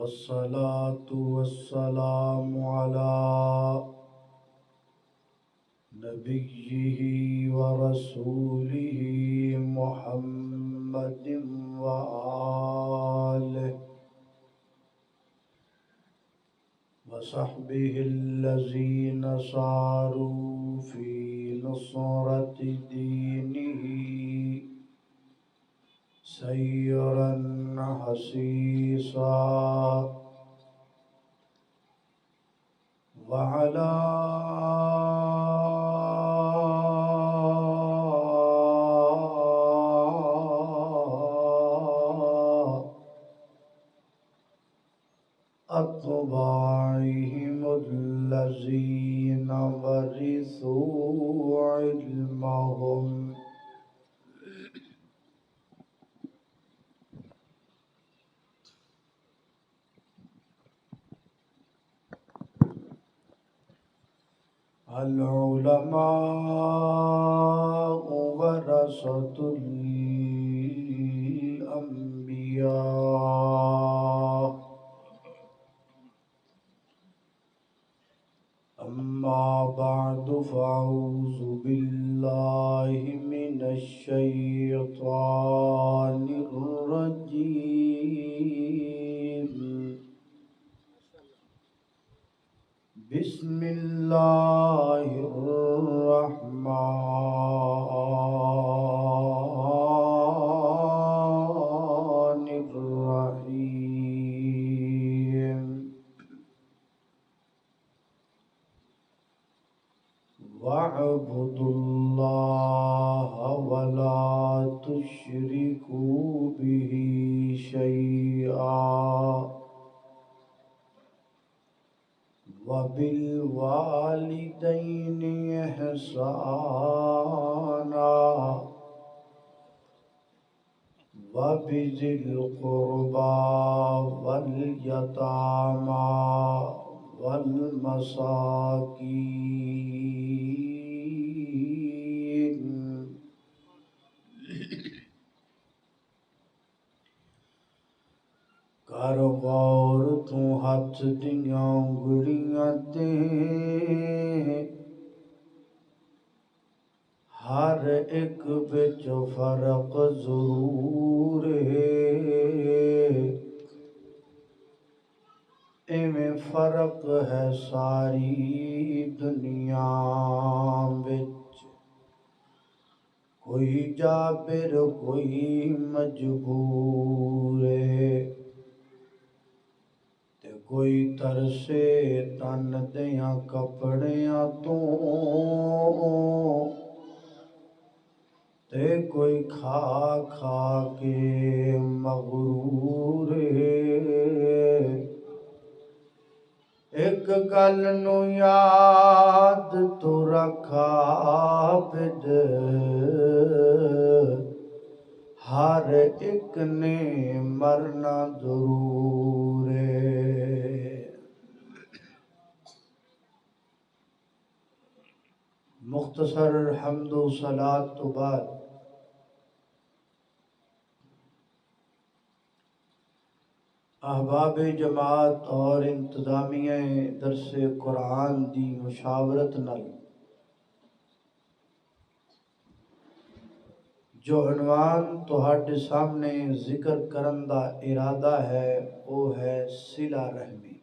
والصلاة والسلام على نبيه ورسوله محمد وآله وصحبه الذين صاروا في نصرة دينه سيرا حسيسا وعلى أتباعهم الذين ورثوا علمهم العلماء ورثة الأنبياء أما بعد فأعوذ بالله من الشيطان الرجيم بسم الله الرحمن الرحيم واعبدوا الله ولا تشركوا به شيئا وبالوالدين إحسانا وبذي القربى واليتامى والمساكين کر غور تو ہاتھ دیاں انگلیاں تے ہر ایک بچ فرق ضرور ہے ایویں فرق ہے ساری دنیا بچ کوئی جابر کوئی مجبور ہے کوئی ترسے تن دیاں کپڑیاں تو تے کوئی کھا کھا کے مغرور ہے ایک گل نو یاد تو رکھا بد ہر ایک نے مرنا ضرور ہے مختصر حمد و صلاۃ تو بعد احباب جماعت اور انتظامیہ درس قرآن دی مشاورت نال جو عنوان تہاڈے سامنے ذکر کرن دا ارادہ ہے وہ ہے صلہ رحمی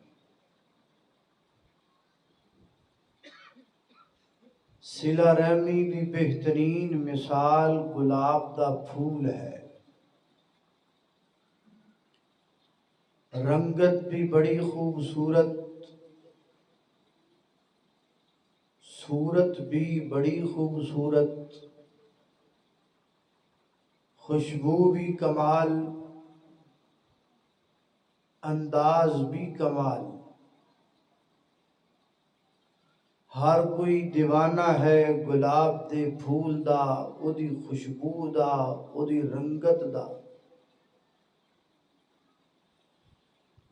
صلہ رحمی دی بہترین مثال گلاب دا پھول ہے رنگت بھی بڑی خوبصورت صورت بھی بڑی خوبصورت خوشبو بھی کمال انداز بھی کمال ہر کوئی دیوانہ ہے گلاب دے پھول دا او دی خوشبو دا او دی رنگت دا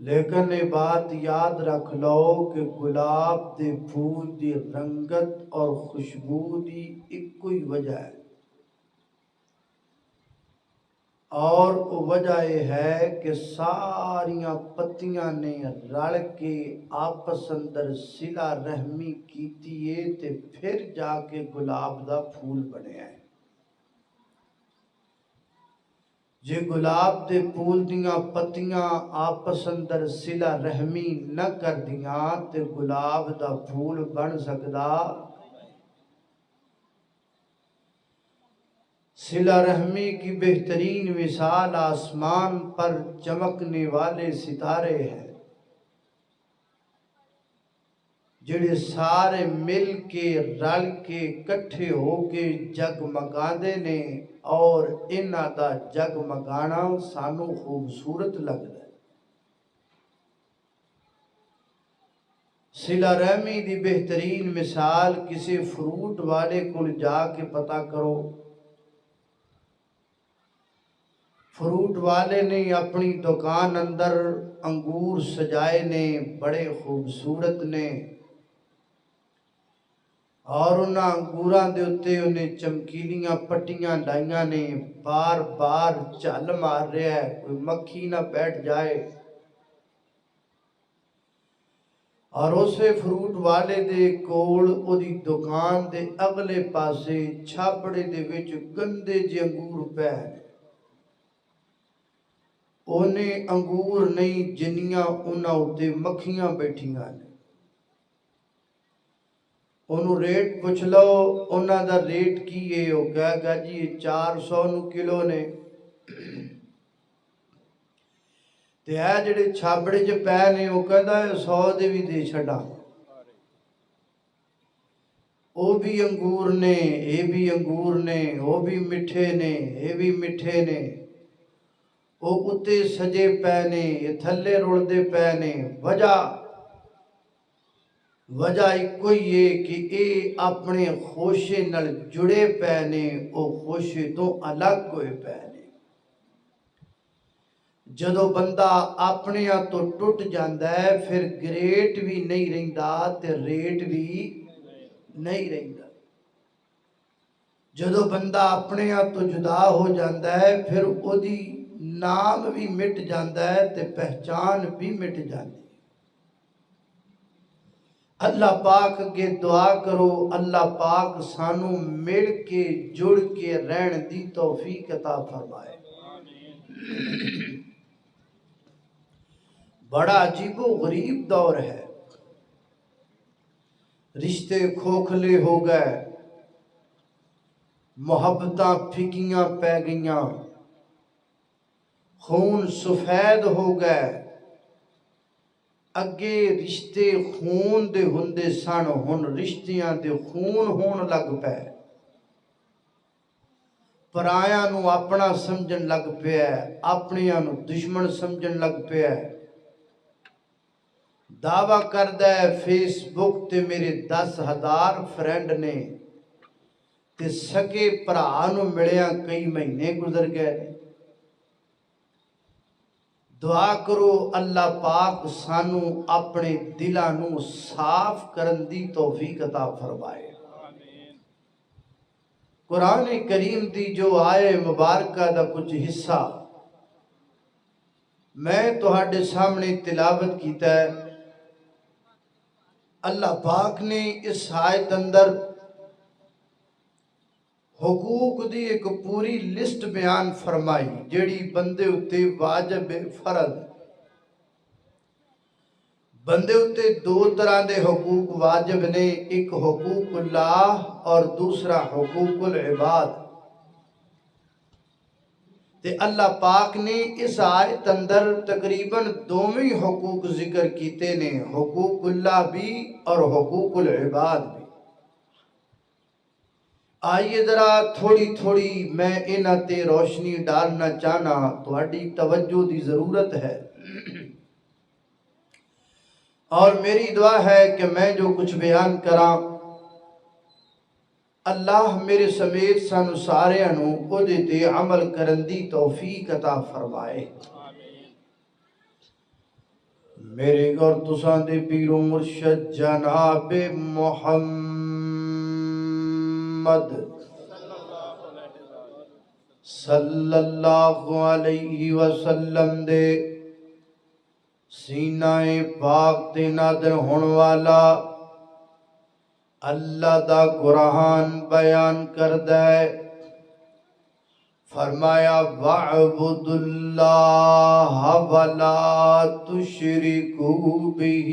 لیکن یہ بات یاد رکھ لو کہ گلاب دے پھول دی رنگت اور خوشبو دی ایک کوئی وجہ ہے اور وجہ یہ ہے کہ ساریاں پتیاں نے رل کے آپس اندر صلہ رحمی کیتی ہے تے پھر جا کے گلاب دا پھول بنیا ہے۔ جے گلاب دے پھول دیاں پتیاں آپس اندر صلہ رحمی نہ کر دیاں تے گلاب دا پھول بن سکدا۔ صلہ رحمی کی بہترین مثال آسمان پر چمکنے والے ستارے ہیں، جڑے سارے مل کے رل کے کٹھے ہو کے جگمگاندے نے اور انہاں دا جگمگانا سانو خوبصورت لگدا ہے۔ صلہ رحمی دی بہترین مثال کسی فروٹ والے کول جا کے پتہ کرو۔ فروٹ والے نے اپنی دکان اندر انگور سجائے نے، بڑے خوبصورت نے، اور انہاں انگوراں دے اتے انہیں چمکیلیاں پٹیاں لائیاں نے، بار بار چل مار رہا ہے کوئی مکھی نہ بیٹھ جائے۔ اور اسے فروٹ والے دے کول او دی دکان دے اگلے پاسے چھاپڑے دے وچ گندے جے انگور پے ہیں۔ انہیں انگور نہیں جنیاں انہاں اتے مکھیاں بیٹھیاں نے۔ انہوں ریٹ پوچھ لو، انہاں دا ریٹ کی ہے، وہ کہا گا جی یہ 400 نو کلو نے۔ تے ہے جڑے چھابڑے جو پے نے وہ کہدا ہے 100 دے بھی دے چھڑا۔ او بھی انگور نے، اے بھی انگور نے، او بھی مٹھے نے، اے بھی مٹھے نے۔ او اتے سجے پے نے، یہ تھلے رول دے پے نے۔ وجہ کوئی ہے کہ اے اپنے خوشے نل جڑے پے نے، او خوشے تو الگ ہوئے پے نے۔ جدو بندہ اپنے تو ٹوٹ جاندہ ہے پھر گریٹ بھی نہیں رہندا تے ریٹ بھی نہیں رہندا۔ جدو بندہ اپنے تو جدا ہو جاندہ ہے پھر او دی نام بھی مٹ جاندہ ہے تے پہچان بھی مٹ جاندی۔ اللہ پاک کے دعا کرو اللہ پاک سانو مل کے جڑ کے رہن دی توفیق عطا فرمائے۔ بڑا عجیب و غریب دور ہے، رشتے کھوکھلے ہو گئے، محبتاں پھکیاں پہ گئیاں، خون سفید ہو گئے۔ اگے رشتے خون دے ہندے سن، ہن رشتیاں دے خون ہون لگ پے۔ پرایاں نو اپنا سمجھن لگ پیا ہے، اپنیاں نو دشمن سمجھن لگ پیا ہے۔ دعویٰ کردہ ہے فیس بک تے میرے 10,000 فرینڈ نے تے سکے پرانو ملیاں کئی مہینے گزر گئے۔ دعا کرو اللہ پاک سانو اپنے دلانو صاف کرن دی توفیق عطا فرمائے۔ قرآن کریم دی جو آئے مبارکہ دا کچھ حصہ میں تہاڈے سامنے تلاوت کیتا ہے۔ اللہ پاک نے اس آیت اندر حقوق دی ایک پوری لسٹ بیان فرمائی جیڑی بندے اتے واجب فرض۔ بندے اتے دو طرح دے حقوق واجب نے، ایک حقوق اللہ اور دوسرا حقوق العباد۔ تے اللہ پاک نے اس آیت اندر تقریباً دوویں حقوق ذکر کیتے نے، حقوق اللہ بھی اور حقوق العباد بھی۔ آئیے ذرا تھوڑی تھوڑی میں انہاں تے روشنی ڈالنا چاہنا، تہاڈی توجہ دی ضرورت ہے۔ اور میری دعا ہے کہ میں جو کچھ بیان کراں اللہ میرے سمیت سانو سارے انو خود تے عمل کرن دی توفیق عطا فرمائے۔ میرے گھر تساں دے پیر و مرشد جناب محمد صلی اللہ علیہ وسلم دے سینہ پاک تے نادر ہون والا اللہ دا قرآن بیان کردہ ہے، فرمایا وَاعْبُدُوا اللَّهَ وَلَا تُشْرِكُوا بِهِ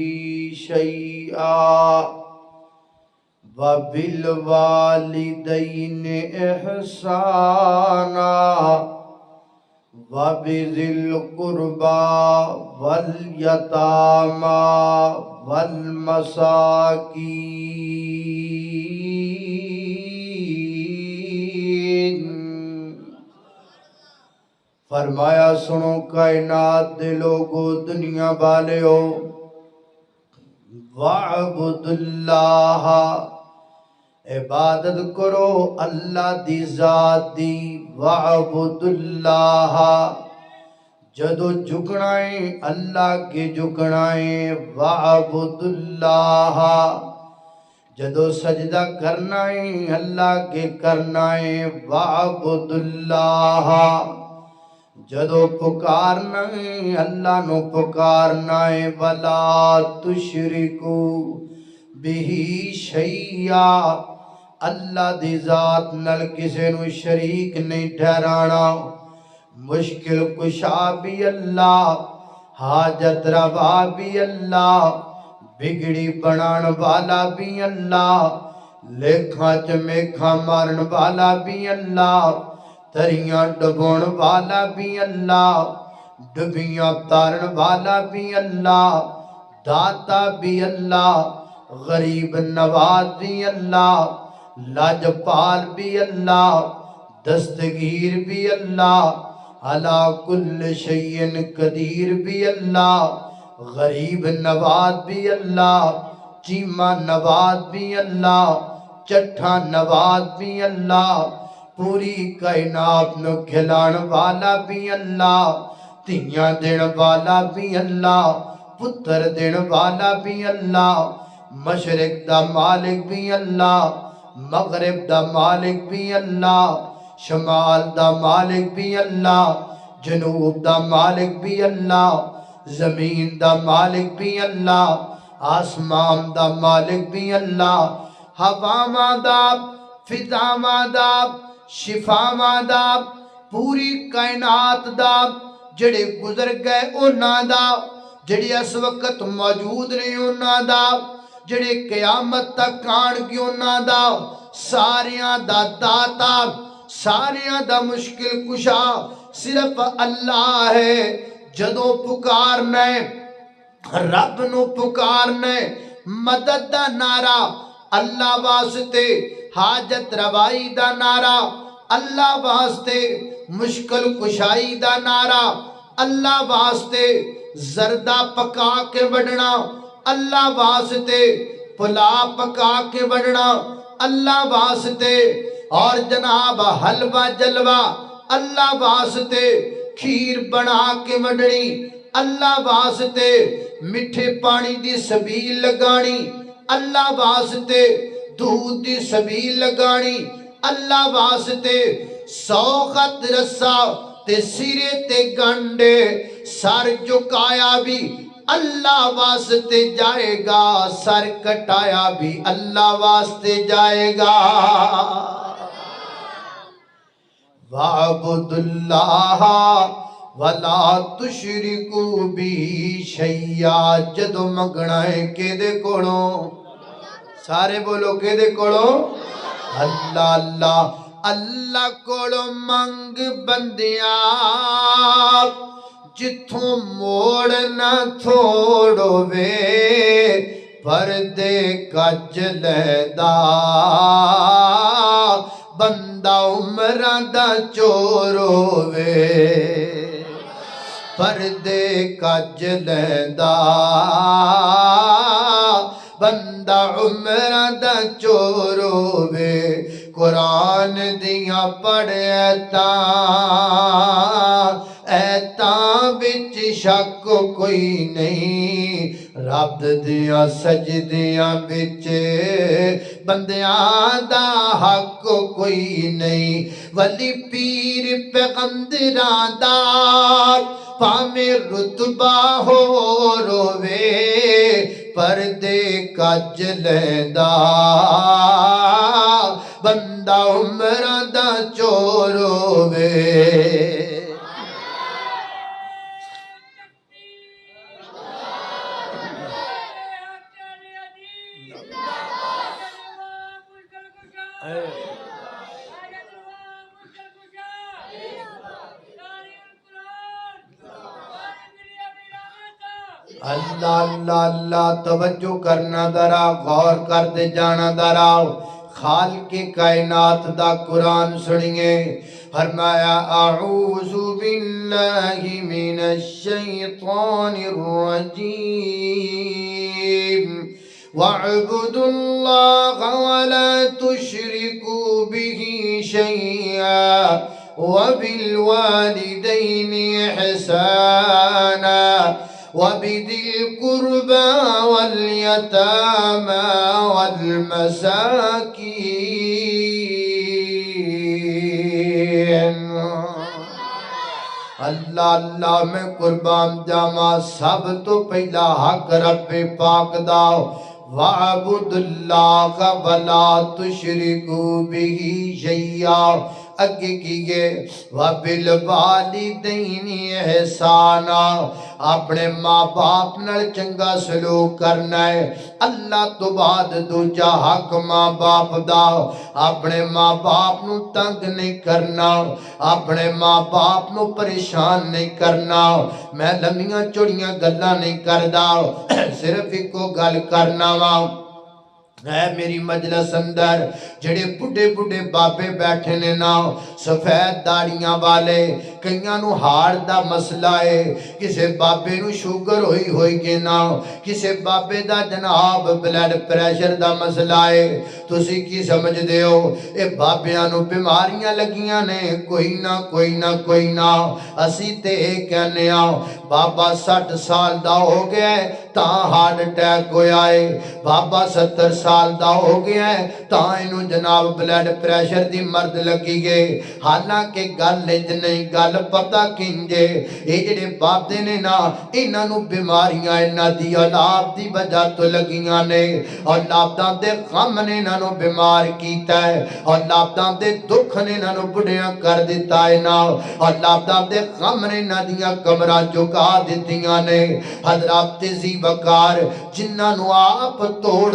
شَيْئًا وَبِالْوَالِدَيْنِ إِحْسَانًا وَبِذِي الْقُرْبَى وَالْيَتَامَى وَالْمَسَاكِينِ۔ فرمایا سنو کائنات دے لوگو، دنیا والے ہو، وَاعْبُدُوا اللَّهَ، عبادت کرو اللہ دی ذات دی، وَاعْبُدُوا اللَّهَ، جدو جھکنائیں اللہ کے جھکنائیں، وَاعْبُدُوا اللَّهَ، جدو سجدہ کرنائیں اللہ کے کرنائیں، وَاعْبُدُوا اللَّهَ، جدو پکارنائیں اللہ نو پکارنائیں، وَلَا تُشْرِكُوا بِهِ شَيْئًا، اللہ دی ذات نل کسے نو شریک نہیں ٹھہرانا، مشکل کشا بھی اللہ، حاجت روا بھی اللہ، بگڑی بنان والا بھی اللہ، لکھاں چمیکھاں مارن والا بھی اللہ، تریاں ڈبون والا بھی اللہ، ڈبیاں تارن والا بھی اللہ، داتا بھی اللہ، غریب نواز بھی اللہ، لاجپال بھی اللہ، دستگیر بھی اللہ، علا کل شیئن قدیر بھی اللہ، غریب نواز بھی اللہ، چیمہ نواز بھی اللہ، چٹھا نواز بھی اللہ، پوری کائنات نو کھلان والا بھی اللہ، تیاں دین والا بھی اللہ، پتر دین والا بھی اللہ، مشرق دا مالک بھی اللہ، مغرب دا مالک بھی اللہ، شمال دا مالک بھی اللہ، جنوب دا مالک بھی اللہ، زمین دا مالک بھی اللہ، آسمان دا مالک بھی اللہ، ہوا ماداب، فضا ماداب، شفا ماداب، پوری کائنات دا، جڑے گزر گئے انہاں دا، جڑے اس وقت موجود نہیں انہاں دا، جڑے قیامت تک کان کی انہاں دا، ساریاں دا داتا، ساریاں دا مشکل کشا صرف اللہ ہے۔ جدو پکارنے رب نو پکارنے مدد دا نعرہ اللہ واسطے، حاجت روائی دا نعرہ اللہ واسطے، مشکل کشائی دا نعرہ اللہ واسطے، زردہ پکا کے وڈنا اللہ واسطے، پلا پکا کے وڈنا اللہ واسطے، اور جناب حلوہ جلوہ اللہ واسطے، کھیر بنا کے وڈنی اللہ واسطے، مٹھے پانی دی سبیل لگانی اللہ واسطے، دودھ دی سبیل لگانی اللہ واسطے، سوخت رسا تے سیرے تے گنڈے، سر جھکایا بھی اللہ واسطے جائے گا، سر کٹایا بھی اللہ واسطے جائے گا۔ وَاعْبُدُوا اللَّهَ وَلَا تُشْرِكُوا بِهِ شَيْئًا، جدو منگنا ہے کہ دے کولو، سارے بولو کہ دے کولو، اللہ اللہ اللہ کولو منگ بندیاں، جتھوں موڑ نہ تھوڑو وے، پردے کج لیدا بندہ عمرہ دا چورو وے، پردے کج لیدا بندہ عمرہ دا چورو وے، قرآن دیاں پڑھے تا ایتاں وچ شک کوئی نہیں رب دیاں سجدیاں وچ بندیاں دا حق کوئی نہیں ولی پیر پیغمبراں دا پاویں رتبہ ہو روے پردے کج لیندا بندہ عمراں دا چور ہووے اللہ اللہ اللہ توجہ کرنا ذرا غور کر دے جانا ذرا خالق کائنات دا قرآن سنیے فرمایا اعوذ باللہ من الشیطان الرجیم وَاعْبُدُوا اللَّهَ وَلَا تُشْرِكُوا بِهِ شَيْئًا وَبِالْوَالِدَيْنِ إِحْسَانًا وَبِذِي الْقُرْبَى وَالْيَتَامَى وَالْمَسَاكِينِ اللہ اللہ میں قربان جاواں سب تو پہلا حق رب پاک دا وَاعْبُدُوا اللَّهَ وَلَا تُشْرِكُوا بِهِ شَيْئًا اگے کیے وَبِالْوَالِدَيْنِ إِحْسَانًا اپنے ماں باپ نال چنگا سلوک کرنا ہے اللہ تو بعد دوجا حق ماں باپ دا اپنے ماں باپ نو تنگ نہیں کرنا اپنے ماں باپ نو پریشان نہیں کرنا میں لمیاں چوڑیاں گلاں نہیں کردا صرف ایک گل کرنا وا اے میری مجلس اندر جڑے بڑے بڑے بابے بیٹھے نے نا سفید داڑیاں والے کئیاں نو ہار دا مسئلہ ہے کسے بابے نو شوگر ہوئی گے نا کسے بابے دا جناب بلڈ پریشر دا مسئلہ ہے تسی کی سمجھ دے ہو اے بابیاں نو بیماریاں لگیاں نے کوئی نہ اسی تے کہنے آؤ بابا 60 سال دا ہو گیا ہے تاں ہارٹ اٹیک ہویا ہے بابا 70 سال دا ہو گیا ہے تاں انہوں جناب بلڈ پریشر دی مرد لگی گئے حالانکہ گل نہیں گل پتہ کنجے اے جڑے بابدے نے نا انہاں نو بیماریاں انہاں دی اولاد دی وجہ تو لگیاں نے اولاداں دے غم نے انہاں نو بیمار کیتا ہے اولاداں دے دکھ نے انہاں نو بڑھیاں کر دیتا ہے نا اولاداں دے غم نے انہاں دیاں کمراں چکا دیتیاں نے حضرات تیزی وقار جنہاں نو آپ توڑ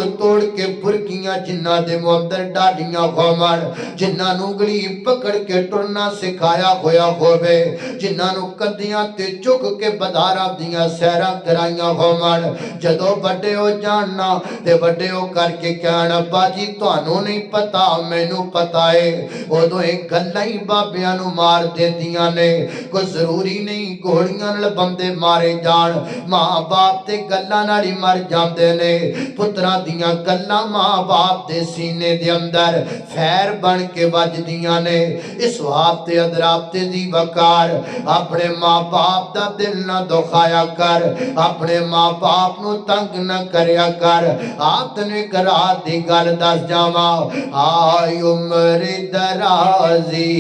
کے برکیاں جنہاں دے مندر ڈاڑیاں غمر جنہاں نو گلی پکڑ کے ٹرنا سکھایا ہویا ہوئے جنہاں نو کندیاں تے چک کے بدارہ دیاں سیرہ کرائیاں غمر جدو بڑے ہو جاننا تے بڑے ہو کر کے کہنا باجی توانو نہیں پتا میں نو پتا ہے وہ دو ایک گلائیں بابیاں نو مار دے دیاں نے کوئی ضروری نہیں گھوڑیاں نل بندے مارے جان ماں باپ تے گلہ ناڑی مر جاندے نے پترہ دیاں گلہ ماں باپ دے سینے دے اندر فیر بن کے وج دیاں نے اس واسطے حضرات دی وقار اپنے ماں باپ دا دل نہ دکھایا کر اپنے ماں باپ نو تنگ نہ کریا کر آپ نے کرا دی گل دس جاواں آئی عمر درازی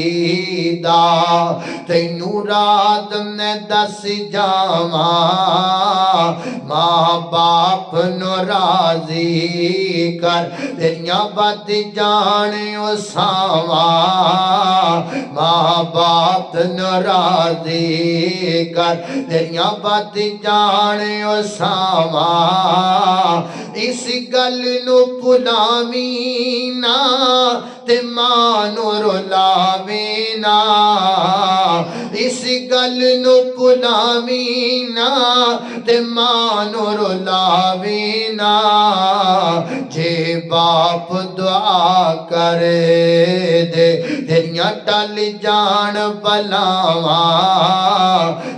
دا تینو رات میں دس جاواں ماں باپ نو راضی کر تیریاں بات جانیو ساواں ماں باپ نو راضی کر تیریاں بات جانیو ساواں اس گل نو بلاوینا تے ماں نو رلاوینا اس گل نو بلاوینا تے ماں نو رلاوینا جے باپ دعا کرے دے تیریاں ٹل جان بلاواں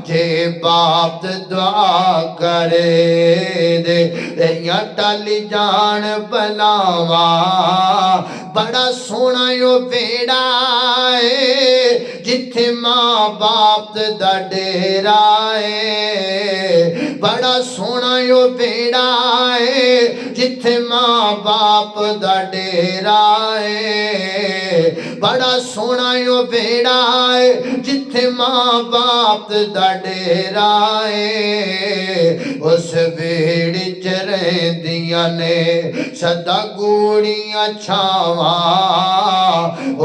جے باپ دعا کرے دے تیریاں ٹل جان بلاواں بڑا سونا یو بیڑا ہے جتھے ماں باپ دا ڈیرا ہے بڑا سونا یو بیڑا ہے جتھے ماں باپ دا ڈیرا ہے بڑا سونا یو بیڑا ہے جتھے ماں باپ دا ڈیرا ہے اس بیڑ چرندیاں نے سدا گوڑیاں چھاواں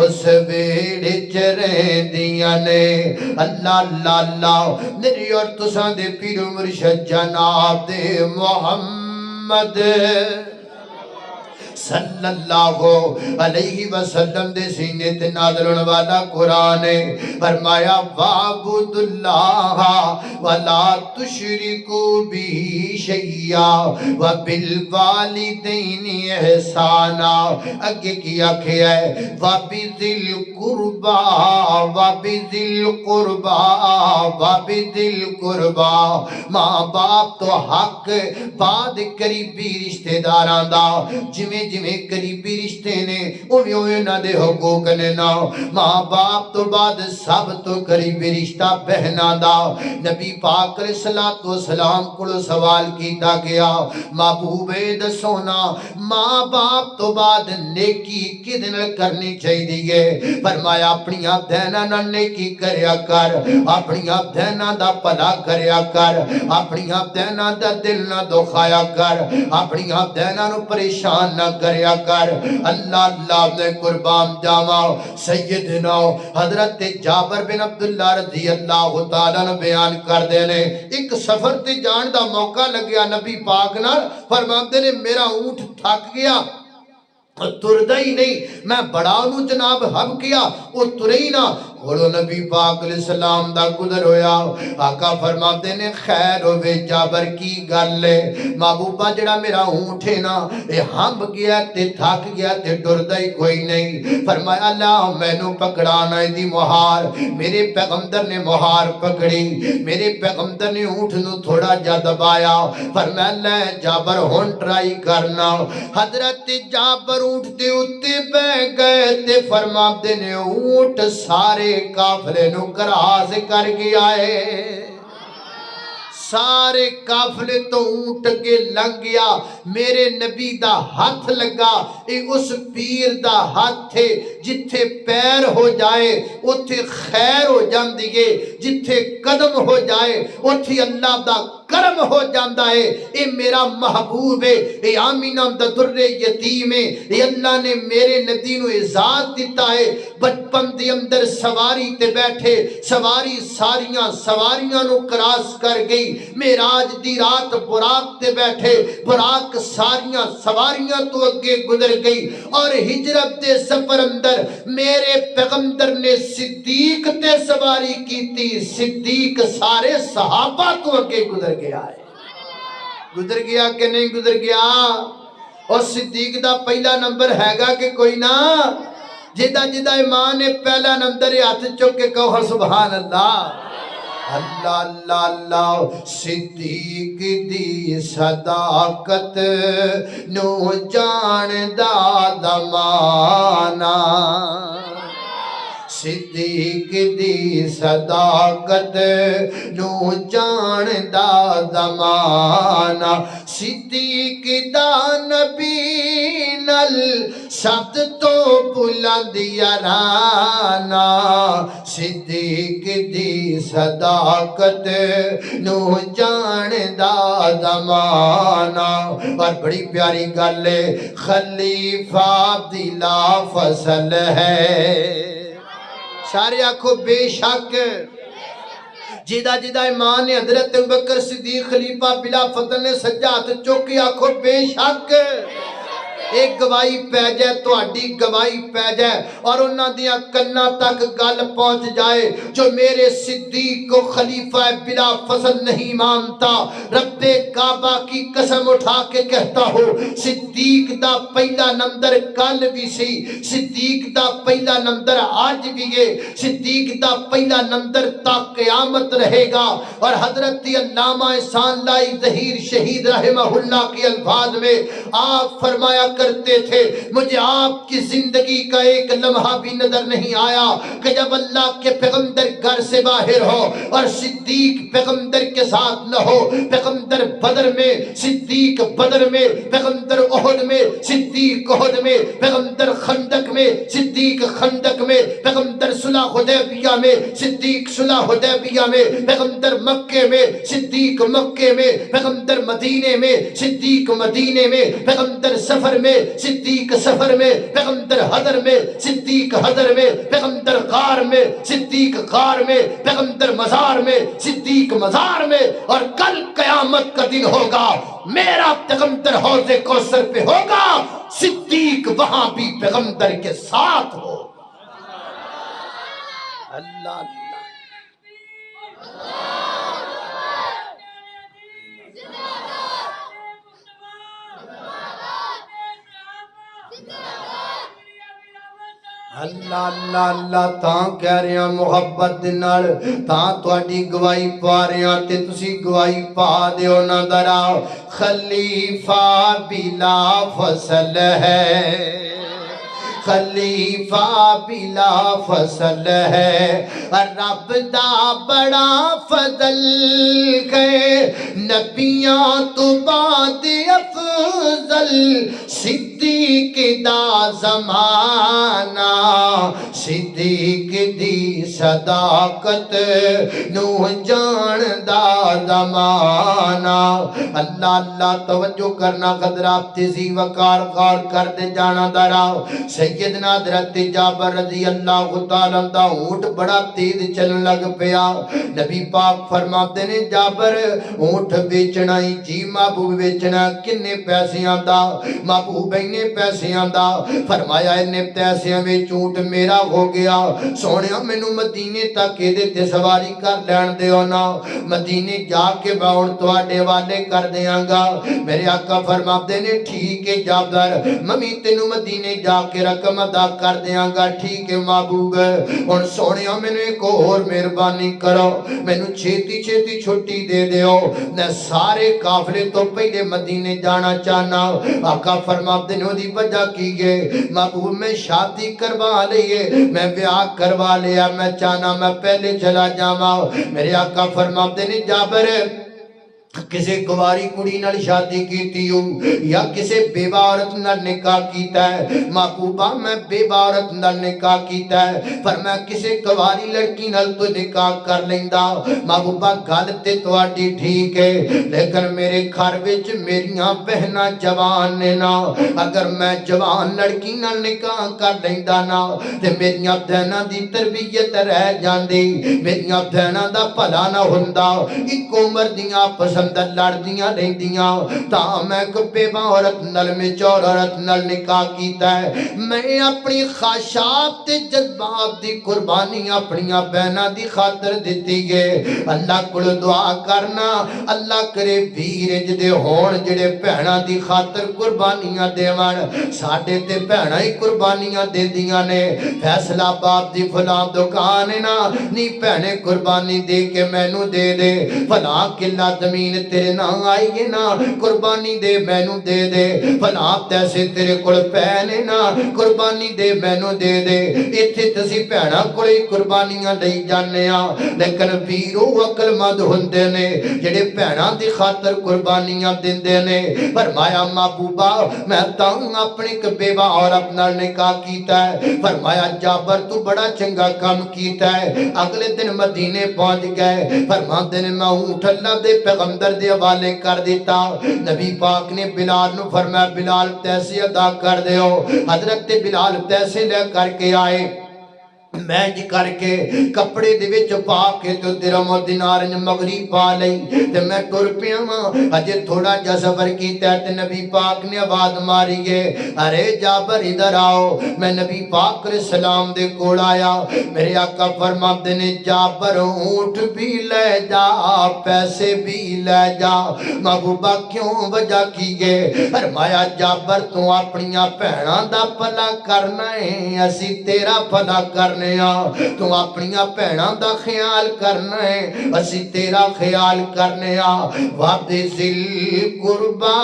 اس بیڑ چرندیاں نے اللہ اللہ اللہ میری اور تساں دے پیر مرشد جناب دے محمد صلی اللہ علیہ وسلم دے سینے تے نازل ہونے والا قرآن ہے فرمایا وَعْبُدُ اللَّهَ وَلَا تُشْرِكُوا بِهِ شَيْئًا وَبِالْوَالِدَيْنِ إِحْسَانًا اگے کیا کیا ہے وَبِذِي الْقُرْبَى وَبِذِي الْقُرْبَى وَبِذِي الْقُرْبَى ماں باپ تو حق بعد قریبی رشتہ داران دا جویں جویں قریبی رشتے نے اویں اویں نہ دے حقوق نے نا ماں باپ تو بعد سب تو قریبی رشتہ بہناں دا نبی پاک علیہ الصلوۃ والسلام کو سوال کیتا گیا محبوب دسونا ماں باپ تو بعد نیکی کدے نال کرنی چاہیے فرمایا اپنیاں بہناں نال نیکی کریا کر اپنیاں بہناں دا بھلا کریا کر اپنیاں بہناں دا دل نہ دکھایا کر اپنیاں بہناں نو پریشان نہ کریا کر اللہ اللہ نے قربان جاواں سیدنا حضرت جابر بن عبداللہ رضی اللہ تعالیٰ نے بیان کر دینے ایک سفر تے جان دا موقع لگیا نبی پاک نال فرماندے نے میرا اونٹ تھک گیا تردہ ہی نہیں میں بڑا انہوں جناب حب کیا وہ ترہی نہ کھولو نبی پاک علیہ السلام دا گزر ہویا آقا فرماتے نے خیر ہوئے جابر کی گل لے محبوبہ جڑا میرا اونٹ ہے نا اے ہمب گیا تے تھک گیا تے ڈردہ ہی کوئی نہیں فرمایا اللہ میں نو پکڑانا دی مہار میرے پیغمبر نے مہار پکڑی میرے پیغمبر نے اونٹ نو تھوڑا جا دبایا فرمایا اللہ جابر ہون ٹرائی کرنا حضرت جابر اونٹ دے اتے بے گئے تے فرماتے نے اونٹ سارے کافلے نو کراز کر گیا ہے سارے کافلے تو اونٹ کے لنگ گیا میرے نبی دا ہاتھ لگا اے اس پیر دا ہاتھ تھے جتھے پیر ہو جائے اتھے خیر ہو جان دیئے جتھے قدم ہو جائے اتھے اللہ دا کرم ہو جاندہ ہے اے میرا محبوب ہے اے آمینہ دا در یتیم ہے اے اللہ نے میرے نبی نو اعزاز دیتا ہے بچپن دے اندر سواری تے بیٹھے سواری ساریاں سواریاں نو کراس کر گئی میراج دی رات براق تے بیٹھے براق ساریاں سواریاں تو اگے گزر گئی اور ہجرت دے سفر اندر میرے پیغمبر نے صدیق تے سواری کی تھی صدیق سارے صحابہ تو اگے گزر گیا ہے گزر گیا کہ نہیں گزر گیا اور صدیق دا پہلا نمبر ہے گا کہ کوئی نہ جدہ جدہ ایمان نے پہلا نمبر ہاتھ چکے کہو سبحان اللہ اللہ اللہ اللہ صدیق دی صداقت نو جان دا زمانہ صدیق دی صداقت نو جان دا زمانہ صدیق دا نبی نل سب تو بلند یارانا صدیق دی صداقت نو جان دا زمانہ اور بڑی پیاری گل ہے خلیفہ بلا فصل ہے سارے آنکھوں بے شک جیدہ جیدہ ایمان نے حضرت بکر صدیق خلیفہ بلا فضل نے سجاد چوکی آنکھوں بے شک ایک گواہی پہ جائے تو اڈی گواہی پہ جائے اور انہاں دیا کنہ تک گل پہنچ جائے جو میرے صدیق کو خلیفہ بلا فصل نہیں مانتا رب کعبہ کی قسم اٹھا کے کہتا ہو صدیق دا پہلا نمبر کل بھی سی صدیق دا پہلا نمبر آج بھی ہے صدیق دا پہلا نمبر تا قیامت رہے گا اور حضرت علامہ احسان اللہ ظہیر شہید رحمہ اللہ کی الفاظ میں آپ فرمایا کرتے تھے مجھے آپ کی زندگی کا ایک لمحہ بھی نظر نہیں آیا کہ جب اللہ کے پیغمبر گھر سے باہر ہو اور صدیق پیغمبر کے ساتھ نہ ہو. پیغمبر بدر میں، صدیق بدر میں، پیغمبر احد میں، صدیق احد میں، پیغمبر خندق میں، صدیق خندق میں، پیغمبر صلح حدیبیہ میں، صدیق صلح حدیبیہ میں، پیغمبر مکے میں، صدیق مکے میں، پیغمبر مدینے میں، صدیق مدینے میں، پیغمبر سفر میں، صدیق سفر میں، پیغمبر حضر میں، صدیق حضر میں، پیغمبر غار میں، صدیق غار میں، پیغمبر مزار میں، صدیق مزار میں. اور کل قیامت کا دن ہوگا میرا پیغمبر حوض کوثر پہ ہوگا، صدیق وہاں بھی پیغمبر کے ساتھ ہو. اللہ اللہ. اللہ اللہ اللہ. تاں کہہ رہے ہیں محبت نال، تاں تواڈی گواہی پا رہے ہیں تے تسی گواہی پا دیو نا ذرا. خلیفہ بلا فصل ہے، خلیفہ بلا فصل ہے، رب دا بڑا فضل ہے، نبیاں تو بعد افضل، صدیق دا زمانہ، صدیق دی صداقت نو جان دا زمانہ. اللہ اللہ. توجہ کرنا حضرات، تیزی وقار غور کر دے جانا درا. سیدنا حضرت جابر رضی اللہ تعالیٰ دا اونٹ بڑا تیز چلن لگ پیا. نبی پاک فرماتے نے جابر اونٹ بیچنا ہی جی محبوب بیچنا کنے پیسے آندا؟ محبوب اینے پیسے آندا. فرمایا اینے پیسے میں اونٹ میرا ہو گیا. سونیا مینوں مدینے تک دے تے سواری کر لین دیو نا، مدینے جا کے میں ہن تواڈے والے کر دیاں گا. میرے آقا فرماتے نے ٹھیک ہے جابر، ممی تینوں مدینے جا کے رقم ادا کر دیاں گا. ٹھیک ہے محبوب. ہن سونیا مینوں ایک اور مہربانی کرو، مینوں چھیتی چھیتی چھٹی دے دیو، میں سارے قافلے تو پہلے مدینے جانا چاہنا. آقا فرماتے نے دی وجہ کی ہے محبوب میں شادی کروا لئیے، میں بیاہ کروا لیا، میں چاہنا میں پہلے چلا جاواں. میرے آقا فرماتے نے جابر کسے کواری کڑی نال شادی کیتی ہو یا کسے بیوہ عورت نال نکاح کیتا ہے؟ محبوبہ میں بیوہ عورت نال نکاح کیتا ہے. پر میں کسے کواری لڑکی نال تو نکاح کر لیندا. محبوبہ گل تے تواڈی ٹھیک ہے، لیکن میرے گھر وچ میریاں بہناں جوان نے نا. اگر میں جوان لڑکی نال نکاح کر لیندا نا تے میریاں بہناں دی تربیت رہ جاندی، میریاں بہناں دا بھلا نہ ہوندا. ایک عمر دیاں پسند لڑدیاں رہندیاں، تاں میں کو بیوہ عورت نال میں چور عورت نال نکاح کیتا ہے. میں اپنی خواہشات تے جذبات دی قربانی اپنیاں بہناں دی خاطر دتی ہے. اللہ کول دعا کرنا اللہ کرے ویر جدے ہون جڑے بہناں دی خاطر قربانیاں دیون. ساڈے تے بہناں ہی قربانیاں دیندیاں نے. فیصلہ آباد دی فلاں دکان ہے نا، نی بہنے قربانی دے کے مینوں دے دے. فلاں قلعہ زمین تیرے نہ آئیے نا، قربانی دے مینوں دے دے. فلاں پیسے تیرے کول پینے نا، قربانی دے مینوں دے دے. ایتھے تسی بہناں کول قربانیاں لئی جانے ہاں، لیکن ویرو عقل مند ہوندے نے جڑے بہناں دی خاطر قربانیاں دیندے نے. فرمایا محبوبہ میں تاں اپنی بیوہ عورت نال نکاح کیتا ہے. فرمایا جابر تو بڑا چنگا کام کیتا ہے. اگلے دن مدینے پہنچ گئے. فرماتے نے میں اونٹ اللہ دے پیغمبر دے حوالے کر دیتا. نبی پاک نے بلال نو فرمایا بلال پیسے ادا کر دیو. حضرت بلال پیسے لے کر کے آئے، میج کر کے کپڑے دے وچ پا کے تو درہم و دینار مغری پا لئی تے میں ٹر پیا ہاں. اجے تھوڑا جا سفر کیتا ہے تے نبی پاک نے آواز ماری ہے ارے جابر ادھر آؤ. میں نبی پاک علیہ السلام دے کول آیا. میرے آقا فرماتے نے جابر اونٹ بھی لے جا پیسے بھی لے جا. محبوبہ کیوں وجہ کی ہے؟ فرمایا جابر تو اپنیاں بہناں دا بھلا کرنا ہے، اسی تیرا بھلا کرنے تو اپنیاں بھیناں دا خیال کرنا ہے اسی تیرا خیال کرنے وابذل قربا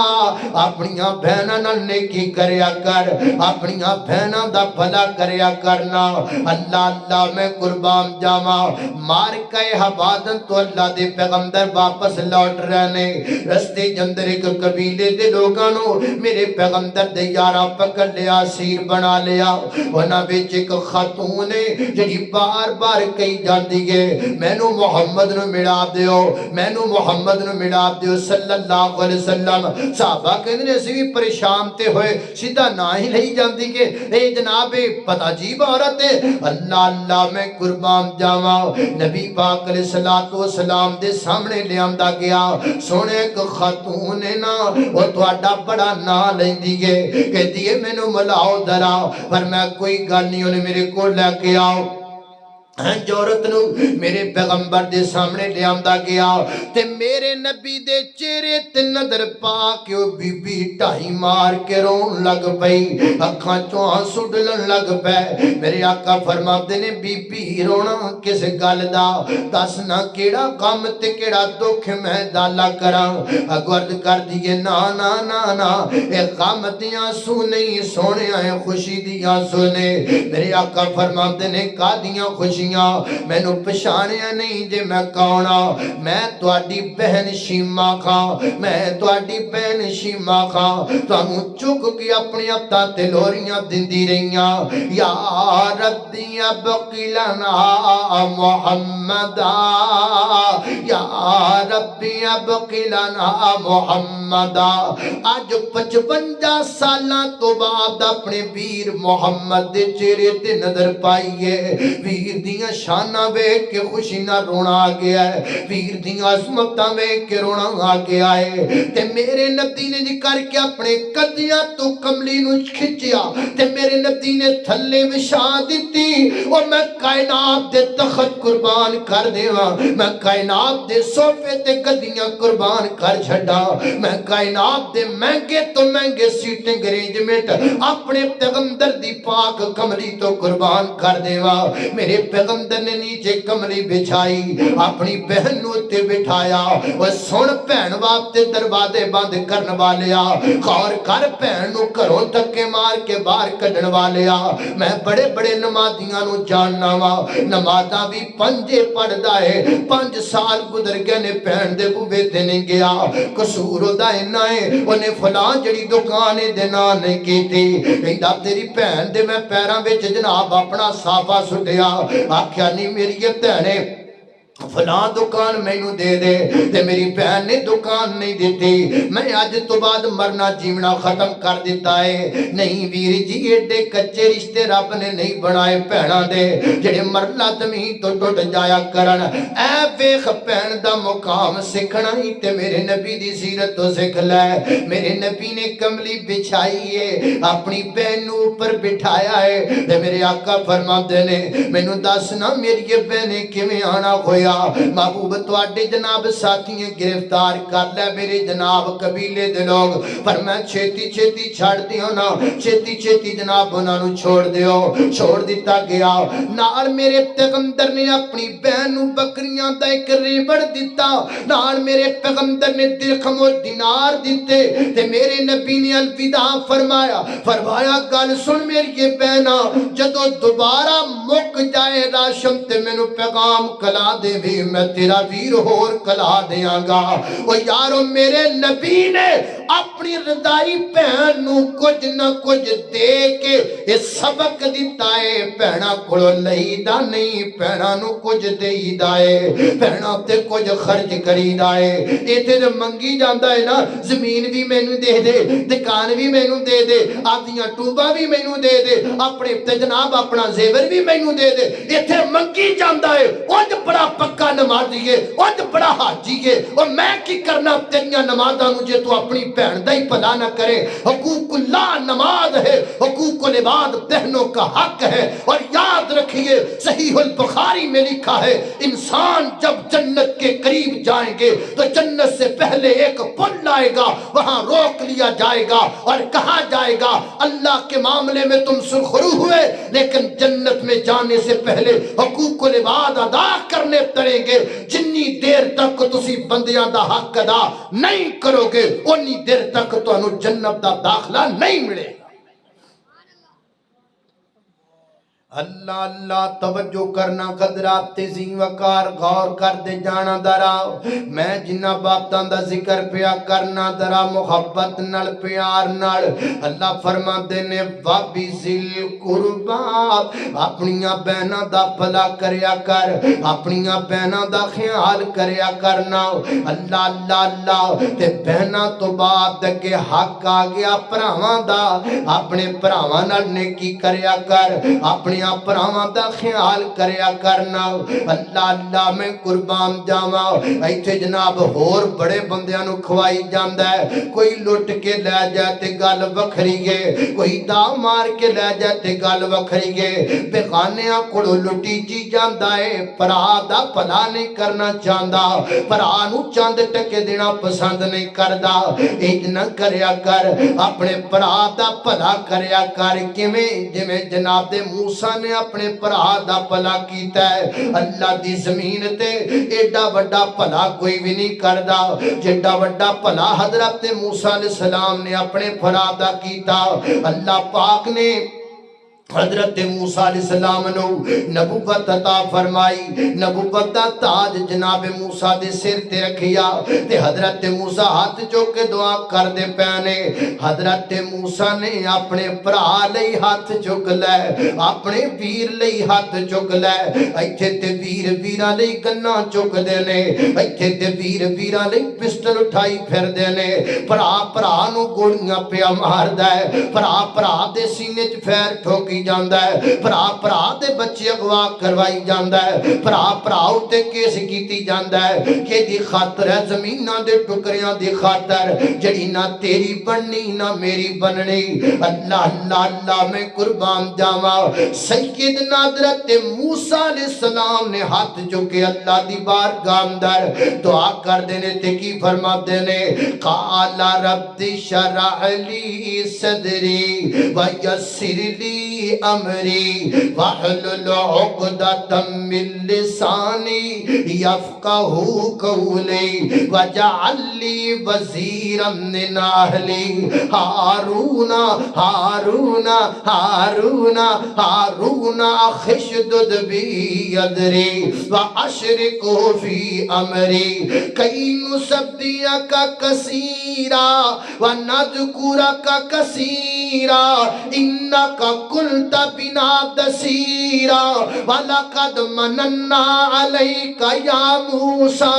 اپنیاں بہناں نال نیکی کریا کر اپنیاں بہناں دا بھلا کریا کرنا اللہ اللہ میں قربان جاواں مار کے حوازن تو اللہ دے پیغمبر واپس لوٹ رہنے رستے جندر ایک قبیلے دے لوگاں نو میرے پیغمبر دے یاراں پکڑ لیا اسیر بنا لیا انہاں وچ ایک خاتون ہے جڑی بار بار کہی جاندی ہے مینوں محمد نو ملا دیو مینوں محمد نو ملا دیو صلی اللہ علیہ وسلم صحابہ کہندے نے اسی بھی پریشان تے ہوئے سیدھا نہ ہی لئی جاندی کہ اے جناب پتہ عجیب عورت ہے اللہ اللہ میں قربان جاواں نبی پاک علیہ الصلوۃ والسلام دے سامنے لے آندا گیا سونے ایک خاتون ہے نا او تہاڈا بڑا نام لیندی ہے کہندی ہے مینوں ملاؤ ذرا پر میں کوئی گل نہیں انہیں میرے کو لے کے آؤ جورت نو میرے پیغمبر دے سامنے لے آندا گیا تے میرے نبی دے چہرے تے نظر پا کے او بی بی ٹائی مار کے رون لگ پئی اکھاں چوں آنسو ڈلن لگ پے میرے آقا فرماندے نے بی بی رونا کس گل دا دس نہ کیڑا غم تے کیڑا دکھ میں دالا کراں عرض کر دیے نا نا نا نا اے غم دیاں سو نہیں سونے اے خوشی دیاں سنے میرے آقا فرماندے نے کادیاں خوشی میں نو پچھانیا نہیں جے میں کونا میں تواڈی بہن شیما کھاں میں تواڈی بہن شیما کھاں تانوں چک کے اپنی ہتھاں تے لوریاں دیندی رہیاں یا ربی ابقی لنا محمدا یا ربی ابقی لنا محمدا اج 55 سالاں تو بعد اپنے ویر محمد دے چہرے تے نظر پائیے ویر دیاں شاناں ویکھ کے خوشی نہ رونا آ گیا ہے ویر دیاں عظمتاں ویکھ کے رونا آ گیا ہے تے میرے نبی نے جی کر کے اپنے قدیاں تو کملی نو کھچیا تے میرے نبی نے تھلے وچھا دتی اور میں کائنات دے تخت قربان کر دیواں میں کائنات دے صوفے تے گدیاں قربان کر چھڈا میں کائنات دے مہنگے تو مہنگے سیٹنگ ارینجمنٹ اپنے پیغمبر دی پاک کملی تو قربان کر دیواں میرے پیغمبر نے نیچے کملی بچھائی اپنی بہن نو تے بٹھایا وہ سن بہن واسطے دروازے بند کرن والیا غور کر بہن نو گھروں دھکے مار کے باہر کڈن والیا میں بڑے بڑے نمازیاں نو جاننا وا نمازاں بھی پنجے پڑھدا ہے 5 سال گزر گئے نے بہن دے بوے تے نہیں گیا قصور دا اینا ہے اونے فلاں جڑی دکان دے نا نہیں کیتی کہندا تیری بہن دے میں پیراں وچ جناب اپنا صافا سٹیا آکھیا نہیں میری یہ بہنے فلاں دکان میں نو دے دے تے میری بہن نے دکان نہیں دیتی میں آج تو بعد مرنا جیونا ختم کر دیتا ہے نہیں ویر جی ایڈے کچے رشتے رب نے نہیں بنائے بہناں دے جڑے مرنا زمین تو ٹوٹ جایا کرن اے ویکھ بہن دا مقام سکھنا ہی تے میرے نبی دی سیرت تو سکھ لے میرے نبی نے کملی بچھائی ہے اپنی بہن نو اوپر بٹھایا ہے تے میرے آقا فرماندے نے مینوں دسنا میری یہ بہنیں کیویں آنا ہویا محبوب تواڈے جناب ساتھیاں گرفتار کر لے میرے جناب قبیلے دے لوگ پر میں چھیتی چھیتی چھڑ دیو نا چھیتی چھیتی جناب انہاں نو چھوڑ دیتا گیا نال میرے پیغمبر نے اپنی بہن نو بکریاں دا ایک ریبڑ دیتا نال میرے پیغمبر نے درہم و دینار دیتے تے میرے نبی نے الوداع فرمایا گل سن میری یہ بہنا جدو دوبارہ مک جائے راشم تے مینوں پیغام کلا دے بھی میں تیرا ویر ہور کلا دیاں گا وہ یارو میرے نبی نے اپنی رضائی بہن نو کچھ نہ کچھ دے کے یہ سبق دیتا ہے بہنا کڑو لئی دا نہیں بہنا نو کچھ دے دائے بہنا تے کچھ خرچ کری دائے یہ تے منگی جاندہ ہے نا زمین بھی میں نو دے دے دکان بھی میں نو دے دے آدھیاں ٹوبہ بھی میں نو دے اپنے جناب اپنا زیور بھی میں نو دے یہ تے منگی جاندہ ہے وہ بڑا پکا نمازی ہے اونج بڑا حاجی ہے اور میں کی کرنا تیریاں نمازاں نو جے تو اپنی بہن دا ہی بھلا نہ کرے حقوق اللہ نماز ہے حقوق العباد بہنوں کا حق ہے اور یاد رکھیے صحیح البخاری میں لکھا ہے انسان جب جنت کے قریب جائیں گے تو جنت سے پہلے ایک پل آئے گا وہاں روک لیا جائے گا اور کہا جائے گا اللہ کے معاملے میں تم سرخرو ہوئے لیکن جنت میں جانے سے پہلے حقوق العباد ادا کرنے پڑیں گے جنی دیر تک تسی بندیاں دا حق ادا نہیں کرو گے انی دیر تک تو انو جنت دا داخلہ نہیں ملے گا اللہ اللہ توجہ کرنا قدرات تیزی وقار غور کر دے جانا درا میں جنہ باتاں دا ذکر پیا کرنا درا محبت نل پیار نل اللہ فرما دینے وابی ذل قربا اپنیاں بہناں دا بھلا کریا کر اپنیاں بہناں دا خیال کریا کرنا اللہ اللہ اللہ تے بہناں تو بعد کے حق آ گیا پراواں دا اپنے پراواں نال نیکی کریا کر اپنی پراواں دا خیال کریا کرنا اللہ اللہ میں قربان جاواں ایتھے جناب ہور بڑے بندیاں نو کھوائی جاندا ہے کوئی لٹ کے لے جائے تے گل وکھری ہے کوئی دا مار کے لے جائے تے گل وکھری ہے بیگانیاں کولوں لٹی جی جاندا ہے پرا دا بھلا نہیں کرنا چاہندا پرا نو چند ٹکے دینا پسند نہیں کردا اج نہ کریا کر اپنے پرا دا بھلا کریا کر کیویں جویں جناب دے موسیٰ نے اپنے پرا دا بھلا کیتا ہے اللہ دی زمین تے ایڈا بڑا بھلا کوئی بھی نہیں کردا جیڈا بڑا بھلا حضرت موسیٰ علیہ السلام نے اپنے پرا دا کیتا اللہ پاک نے حضرت موسیٰ علیہ السلام نو نبوت عطا فرمائی نبوت دا تاج جناب موسیٰ دے سر تے رکھیا تے حضرت موسیٰ ہاتھ جو کے دعا کر دے پیانے حضرت موسیٰ نے اپنے پرا لئی ہاتھ چک لے اپنے ویر لئی ہاتھ چک لے ایتھے تے ویر ویرہ لئی گناں چک دینے ایتھے تے ویر ویرہ لئی پسٹل اٹھائی پھر دینے پرا نو گوڑیاں پیا مار دے پرا دے سینے چ پھیر ٹھوکی جاندا ہے پرا دے بچے اغوا کروائی جاندا ہے پرا اُتے کیس کیتی جاندا ہے کہ دی خاطر ہے زمیناں دے ٹکریاں دی خاطر جڑی نہ تیری بننی نہ میری بننی اللہ اللہ اللہ میں قربان جاواں سیدنا حضرت موسیٰ علیہ السلام نے ہاتھ چکے اللہ دی بارگاہ اندر دعا کر دینے تے کی فرما دینے قال رب اشرح لی صدری ویسر لی امری واحلل عقدۃ من لسانی یفقہوا قولی واجعل لی وزیرا من اہلی ہارون ہارون ہارون ہارون اشدد بی ادری واشرکہ فی امری کئی نسبحک کثیرا ونذکرک کثیرا انک قلت بنا بصیرا وَلَقَدْ مَنَنَّا عَلَيْكَ یا موسیٰ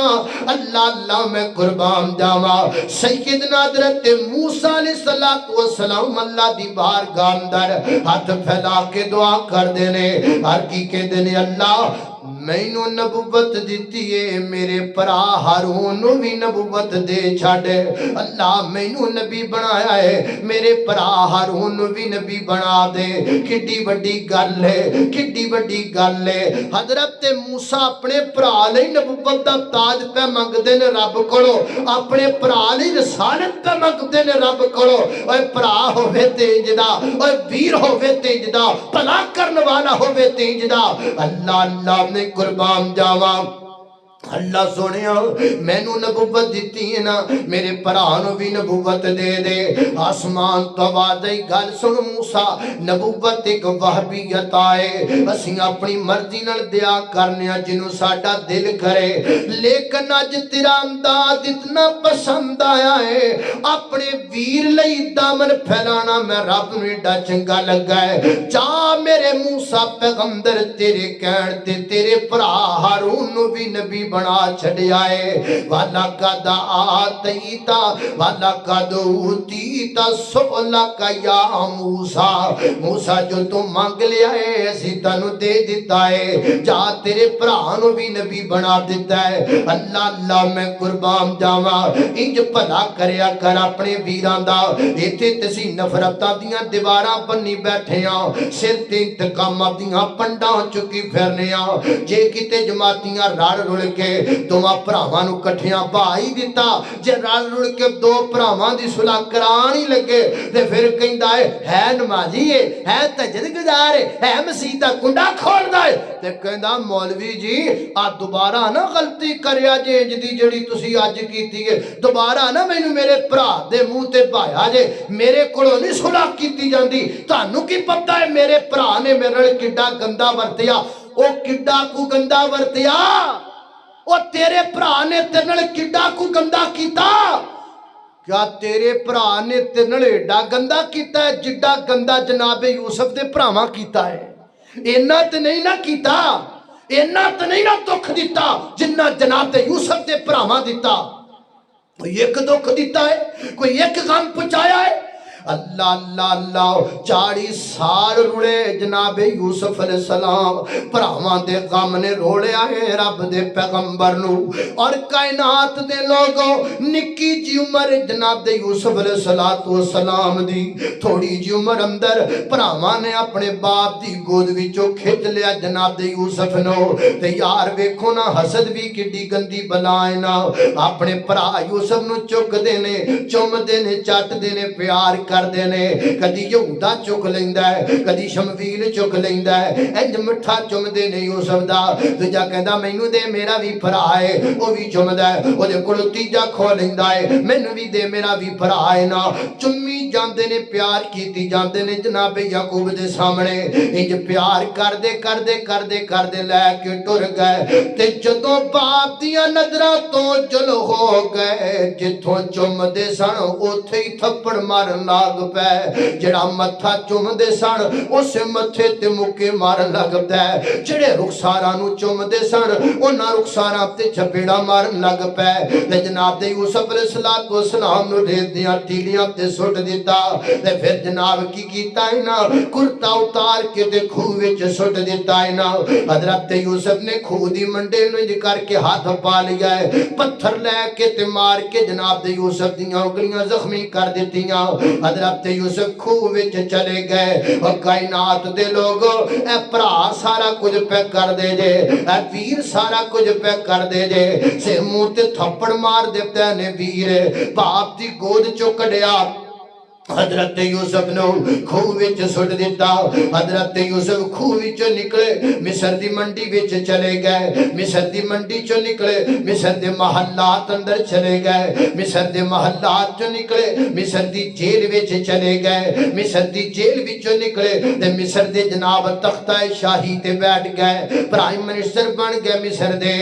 اللہ اللہ میں قربان جاواں سیدنا حضرت موسیٰ علیہ السلام اللہ دی بارگاہ اندر ہاتھ پھیلا کے دعا کر دینے ہر کی کہ دینے اللہ مینو نبوت دیتی ہے میرے پرا ہارون نو بھی نبوت دے چھاڑے اللہ مینو نبی بنایا ہے میرے پرا ہارون نو بھی نبی بنا دے کڈی بڑی گل ہے کڈی بڑی گل ہے حضرت موسیٰ اپنے پرا لئی نبوت دا تاج پہ منگ دے نے رب کولو اپنے پرا لئی رسالت پہ منگ دے نے رب کولو اوے پرا ہووے تیجدا اوے ویر ہووے تیجدا بھلا کرن والا ہووے تیجدا اللہ اللہ نے قربان جاواں اللہ سونیا مینو نبوت دیتی ہے نا میرے پرانو بھی نبوت دے دے آسمان تو وعدائی گل سن موسیٰ نبوت ایک وحبیت آئے اسیں اپنی مرضی نال دیا کرنیا جنو ساڑا دل کرے لیکن اج تیرا امداد اتنا پسند آیا ہے اپنے ویر لئی دامن پھیلانا میں رب نے ڈا چنگا لگا ہے جا میرے موسیٰ پیغمبر تیرے کہن تے تیرے پرا ہارون بھی نبی بنا چھڑیا ہے والا قد آتیتا والا قد اوتیتا سؤلک یا موسیٰ موسیٰ جو تم مانگ لیا ہے اسی تنو دے دیتا ہے جا تیرے پرانو بھی نبی بنا دیتا ہے اللہ اللہ میں قربان جاواں انج بھلا کریا کر اپنے ویران دا ایتھے تسی نفرتاں دیاں دیواراں بنی بیٹھے ہاں سر تے انتقاماں دیاں پنڈاں چکی پھرنے ہاں جے کتے جماعتیاں رڑ رڑ کے دوواں بھراواں نو کٹھیاں بائی دیتا جے رڑ رڑ کے دو بھراواں دی صلح کرانی لگے تے پھر کہندا ہے نمازی ہے تہجد گزار ہے مسیح دا کنڈا کھولدا ہے تے کہندا مولوی جی آ دوبارہ نہ غلطی کریا جے جدی جڑی تسی اج کیتی ہے دوبارہ نہ مینوں میرے بھرا دے منہ تے پایا جے میرے کولوں نہیں صلح کیتی جاندی تانوں کی پتہ ہے میرے بھرا نے میرے نال کڈا گندا ورتیا او کڈا کو گندا ورتیا او تیرے بھرا نے تیرے نال کڈا کو گندا کیتا کیا تیرے بھرا نے تیرے نال ایڈا گندا کیتا ہے جڈا گندا جناب یوسف دے بھراواں کیتا ہے اینا تے نہیں نہ کیتا اینا تے نہیں نہ دکھ دیتا جنہ جناب یوسف دے بھراواں دیتا کوئی ایک دکھ دیتا ہے کوئی ایک غم پہنچایا ہے اللہ اللہ اللہ 40 سال روڑے جناب یوسف علیہ السلام بھراواں دے غم نے روڑیا ہے رب دے پیغمبر نو اور کائنات دے لوگوں نکی جی عمر جناب یوسف علیہ السلام دی تھوڑی جی عمر اندر بھراواں نے اپنے باپ دی گود وچوں کھچ لیا جناب یوسف نو تے یار ویکھو نا حسد بھی کڈی گندی بلائے نا اپنے بھرا یوسف نو چک دینے چم دینے چٹ دینے پیار کر دینے کدی یہودا چک لیندا ہے کدی شمویل چک لیندا ہے انج مٹھا چم دینے یوسف دا دوجا کہندا مینوں دے میرا بھی بھرا ہے او بھی چمدا ہے او دے کول تیجا کھو لیندا ہے مینوں بھی دے میرا بھی بھرا ہے نا چمی جاندے نے پیار کیتی جاندے نے جناب یعقوب دے سامنے انج پیار کر دے لے کے ٹر گئے تے جدوں باپ دیاں نظراں تو جل ہو گئے جتھوں چم دے سن اوتھے ہی تھپڑ مارن لگ پے جڑا متھا چم دے سن اسے متھے تے مکے مارن لگ پے جڑے رخساراں نو چم دے سن انہاں رخساراں تے چپیڑا مارن لگ پے تے جناب یوسف علیہ السلام نو ریت دیاں ٹیلیاں تے سٹ دیتا تے پھر جناب کی کیتا ہے نا کرتا اتار کے تے کھوہ وچ سٹ دیتا ہے نا حضرت یوسف نے کھوہ دی منڈے نو انج کر کے ہاتھ پا لیا ہے پتھر لے کے تے مار کے جناب یوسف دیاں انگلیاں زخمی کر دیتیاں حضرت یوسف کھوہ وچ چلے گئے اور کائنات دے لوگوں اے بھرا سارا کچھ پہ کر دے جے اے ویر سارا کچھ پہ کر دے جے سے منہ تے تھپڑ مار دیتا نے ویر باپ دی گود چو کڈیا حضرت یوسف نو کھوہ وچ سٹ دیتا حضرت یوسف کھوہ وچ نکلے مصر دی منڈی وچ چلے گئے مصر دی منڈی چوں نکلے مصر دے محلات اندر چلے گئے مصر دے محلات چوں نکلے مصر دی جیل وچ چلے گئے مصر دی جیل وچوں نکلے تے مصر دے جناب تختہ شاہی تے بیٹھ گئے پرائم منسٹر بن گئے مصر دے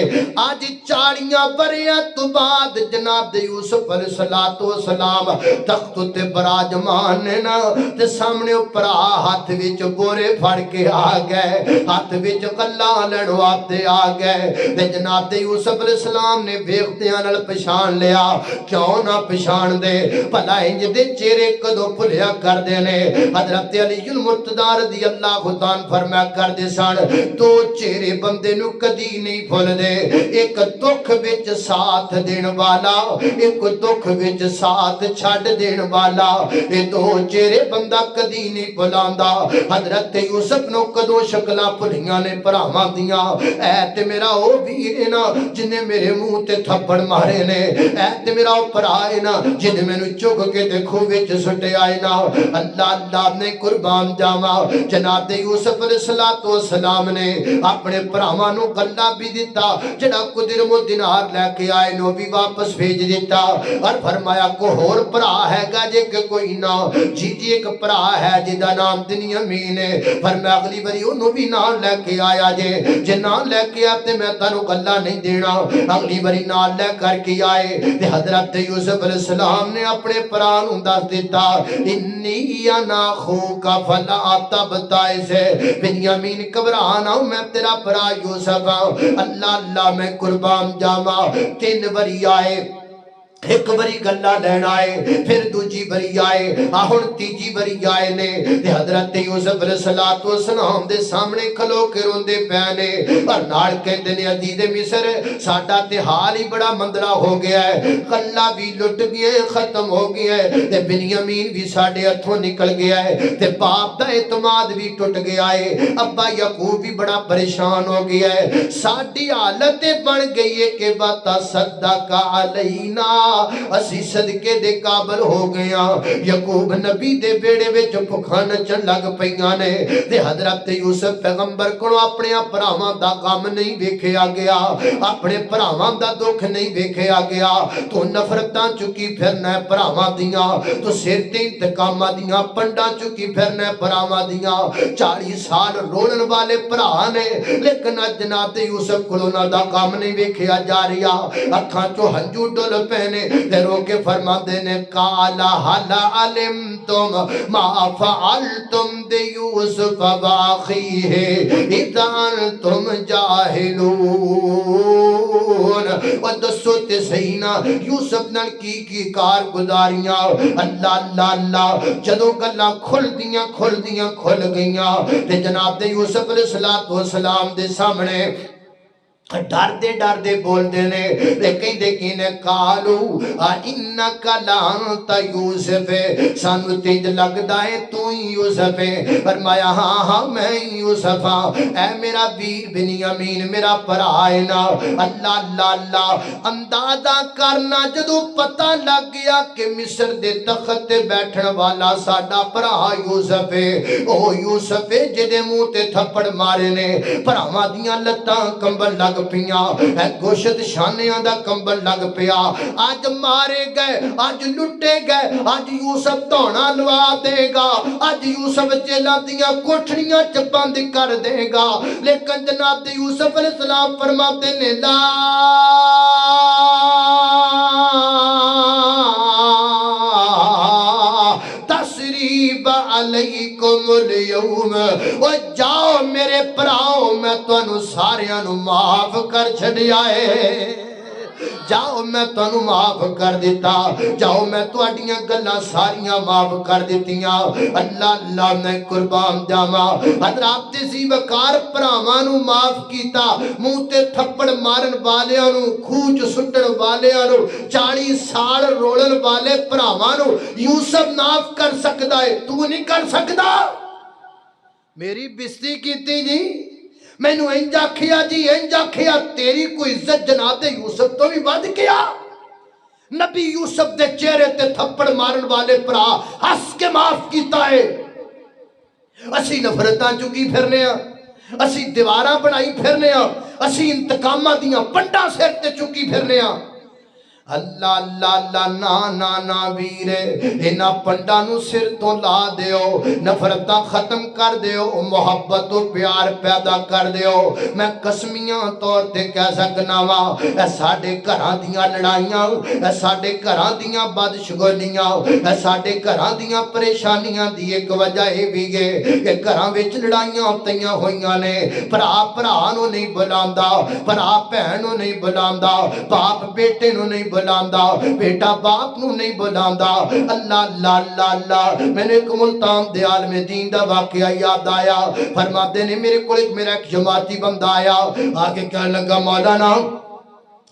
آج 40 بریاں تو بعد جناب یوسف علیہ السلام تخت تے براج جمانے نا تے سامنے اوپر ہاتھ وچ بورے پھڑ کے آ گئے ہاتھ وچ کلا لڑواتے آ گئے تے جناب یوسف علیہ السلام نے ویکھدیاں نال پہچان لیا کیوں نہ پہچان دے بھلا انج دے چہرے کدوں بھلیا کردے نے حضرت علی المرتضی رضی اللہ تعالی فرمایا کردے سن دو چہرے بندے نو کدی نہیں بھول دے ایک دکھ وچ ساتھ دین والا ایک دکھ وچ ساتھ چھڈ دین والا اے دو چہرے بندہ کدی نہیں بھلاندا حضرت یوسف نو کدو شکلاں بھلیاں نے بھراواں دیاں اے تے میرا او ویر نا جنے میرے منہ تے تھپڑ مارے نے اے تے میرا او بھرا ہے نا جنے مینوں چک کے تے کھوہ وچ سٹیا ہے نا اللہ اللہ نے قربان جاواں جناب یوسف علیہ السلام نے اپنے بھراواں نو گلا بھی دتا جڑا کو درہم و دینار لے کے آئے نو بھی واپس بھیج دیتا اور فرمایا کو ہور بھرا ہے گا جے کہ کوئی مدینہ جی ایک بھرا ہے جہاں نام بنیامین ہے پر میں اگلی باری انہوں بھی نال لے کے آیا جے نال لے کے آتے میں تانوں گلا نہیں دینا اگلی باری نال لے کر کے آئے تے حضرت یوسف علیہ السلام نے اپنے پران دس دیتا انی انا اخوک فلا تبتئس بنیامین گھبرانا میں تیرا برا یوسف اللہ اللہ میں قربان جاواں 3 باری آئے ایک بری گلا لین آئے پھر دوجی بری آئے ہن تیجی بری آئے نے تے حضرت یوسف علیہ السلام دے سامنے کھلو کے روندے پے نے اور نال کہندے نے عزیز مصر ساڈا تے حال ہی بڑا مندرا ہو گیا ہے گلا بھی لٹ گیا ہے ختم ہو گیا ہے تے بنیامین بھی ساڈے ہتھوں نکل گیا ہے تے باپ دا اعتماد بھی ٹوٹ گیا ہے ابا یعقوب بھی بڑا پریشان ہو گیا ہے ساڈی حالت بن گئی ہے کہ بتا صدق علینا اسی صدقے دے قابل ہو گیا یعقوب نبی دے بیڑے وچ بھکھاں نچن لگ پیاں نے تے حضرت یوسف پیغمبر کولوں اپنے بھراواں دا غم نہیں ویکھیا گیا اپنے بھراواں دا دکھ نہیں ویکھیا گیا تو نفرتاں چکی پھرنا ہے بھراواں دیاں تو سر تے انتقاماں دیاں پنڈاں چکی پھرنا ہے بھراواں دیاں 40 سال رولن والے بھرا نے لیکن جناب یوسف کولوں نہ دا غم نہیں ویکھیا جا رہا اکھاں چوں ہنجو ڈل پے رو کے فرما دینے کالا حالا علمتم ما فعلتم بی یوسف واخیہ اذا انتم جاہلون و دسو تے سینا یوسف نال کی کار گزاریاں اللہ اللہ اللہ جدو گلاں کھل گئیاں تے جناب دے یوسف علیہ السلام دے سامنے ڈر دے بول دینے لیکن دیکھینے کالو انکا لانت یوسف سانو تیج لگ دائے تو ہی یوسف فرمایا ہاں میں یوسف اے میرا ویر بنیامین میرا پرائنا اللہ اللہ اللہ اندازہ کرنا جدو پتہ لگ گیا کہ مصر دے تخت بیٹھن والا ساڈا پرا یوسف او یوسف جدے منہ تے تھپڑ مارے نے پراواں دیاں لتاں کمبل لگ پیاں گوشت شانیاں دا کمبل لگ پیا آج مارے گئے آج لٹے گئے آج یوسف دھونا لوا دے گا آج یوسف جیلاں دیاں کوٹھڑیاں چ بند کر دے گا لیکن جناب یوسف علیہ السلام فرماتے نے لا تسریب علیکم اليوم و جاؤ میرے پراؤ میں تو انہوں ساریاں نو معاف کر چھڑیا ہے جاؤ میں تانوں معاف کر دیتا جاؤ میں تواڈیاں گلاں ساریاں معاف کر دیتیاں اللہ اللہ میں قربان جاواں حضرات سی وقار بھراواں نوں معاف کیتا منہ تے تھپڑ مارن والیاں نوں کھوچ سٹن والیاں نوں 40 سال رولن والے بھراواں نوں یوسف معاف کر سکدا ہے تو نہیں کر سکدا میری بستی کیتی جی میں نو انجا کھیا جی انجا کھیا تیری کوئی عزت جناب یوسف تو بھی ود کیا نبی یوسف دے چہرے تے تھپڑ مارن والے پرا ہس کے معاف کیتا ہے اسی نفرتاں چکی پھرنے ہاں اسی دیواراں بنائی پھرنے ہاں اسی انتقاماں دیاں پنڈاں سر تے چکی پھرنے ہاں اللہ اللہ اللہ نا نا ویرے اینا پنڈا نو سر تو لا دیو نفرتہ ختم کر دیو محبت و پیار پیدا کر دیو میں قسمیاں طور تے کہہ سکنا وا اے ساڑے گھراں دیاں لڑائیاں اے ساڑے گھراں دیاں بدشگونیاں اے ساڑے گھراں دیاں پریشانیاں دی ایک وجہ ہے بھی گے کہ گھراں وچ لڑائیاں تیاں ہوئیاں نے پرا نو نہیں بلاندا پرا بہنو نہیں بلاندا باپ بیٹے نو نہیں بلاندا بیٹا باپ نو نہیں بلاندا اللہ اللہ اللہ اللہ میں نے ایک ملتان دے عالم دین دا واقعہ یاد آیا فرماتے نے میرے کو ایک جماعتی بندہ آیا آگے کہنے لگا مولانا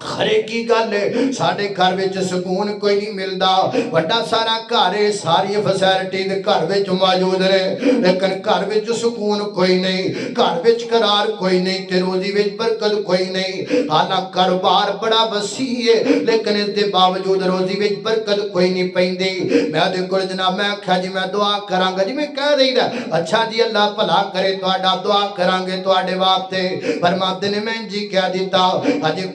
خرے کی گل ہے ساڑے گھر وچ سکون کوئی نہیں ملدا بڑا سارا گھر ہے ساری فیسلٹی دے گھر وچ موجود نے لیکن گھر وچ سکون کوئی نہیں گھر وچ قرار کوئی نہیں تے روزی وچ برکت کوئی نہیں حالانکہ کاروبار بڑا وسیع ہے لیکن اس دے باوجود روزی وچ برکت کوئی نہیں پیندی میں دے کول جناب میں آکھیا جی میں دعا کراں گا جی میں کہہ دئی دا اچھا جی اللہ بھلا کرے تہاڈا دعا کراں گے تہاڈے واسطے فرماتے نے میں جی کہہ دیتا اج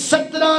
17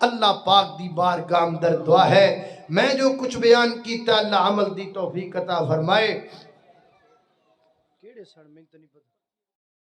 اللہ پاک دی بارگاہ اندر دعا ہے میں جو کچھ بیان کیتا اللہ عمل دی توفیق عطا فرمائے کیڑے سن میں تو نہیں پتہ